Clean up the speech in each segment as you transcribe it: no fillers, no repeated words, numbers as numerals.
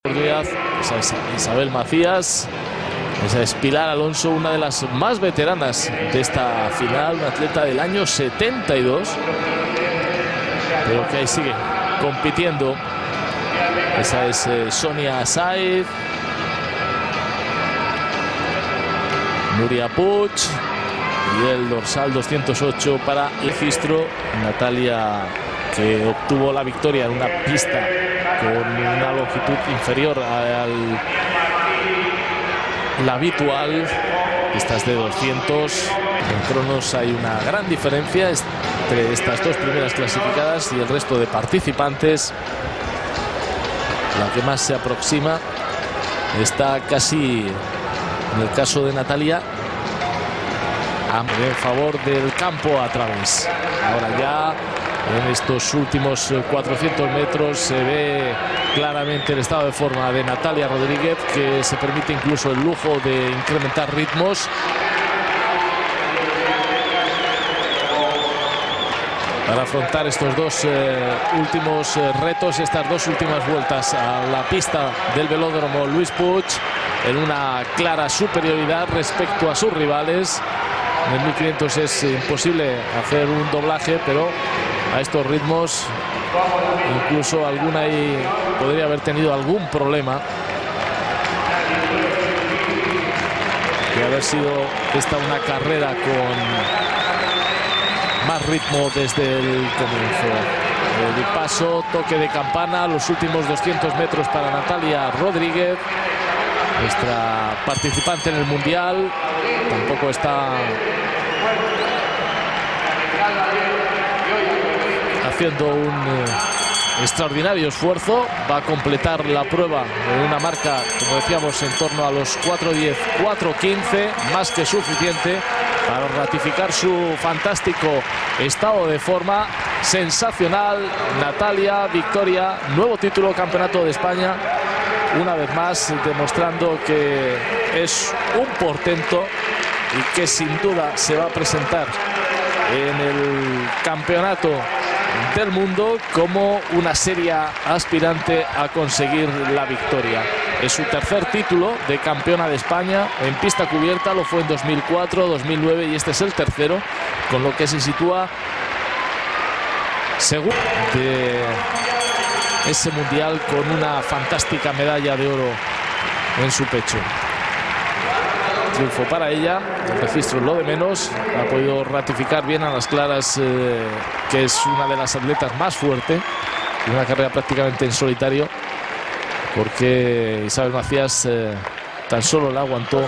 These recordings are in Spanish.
Díaz, esa es Isabel Macías, esa es Pilar Alonso, una de las más veteranas de esta final, una atleta del año 72, pero que ahí sigue compitiendo. Esa es Sonia Saiz, Nuria Puig y el dorsal 208 para el registro. Natalia, que obtuvo la victoria en una pista con una longitud inferior a la habitual, pistas de 200. En cronos hay una gran diferencia entre estas dos primeras clasificadas y el resto de participantes. La que más se aproxima está casi, en el caso de Natalia, en favor del campo a través. Ahora ya en estos últimos 400 metros se ve claramente el estado de forma de Natalia Rodríguez, que se permite incluso el lujo de incrementar ritmos. Para afrontar estos dos últimos retos, estas dos últimas vueltas a la pista del velódromo Luis Puig, en una clara superioridad respecto a sus rivales. En el 1500 es imposible hacer un doblaje, pero a estos ritmos incluso alguna ahí podría haber tenido algún problema de haber sido esta una carrera con más ritmo desde el comienzo. El paso, toque de campana, los últimos 200 metros para Natalia Rodríguez, nuestra participante en el mundial. Tampoco está haciendo un extraordinario esfuerzo. Va a completar la prueba en una marca, como decíamos, en torno a los 4:10, 4:15, más que suficiente para ratificar su fantástico estado de forma. Sensacional, Natalia, victoria, nuevo título, campeonato de España, una vez más demostrando que es un portento y que sin duda se va a presentar en el campeonato del mundo como una seria aspirante a conseguir la victoria. Es su tercer título de campeona de España en pista cubierta, lo fue en 2004, 2009 y este es el tercero, con lo que se sitúa segundo de ese mundial con una fantástica medalla de oro en su pecho. Triunfo para ella, el registro es lo de menos, ha podido ratificar bien a las claras que es una de las atletas más fuertes, y una carrera prácticamente en solitario, porque Isabel Macías tan solo la aguantó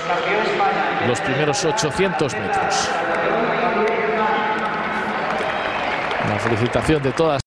los primeros 800 metros. Una felicitación de todas.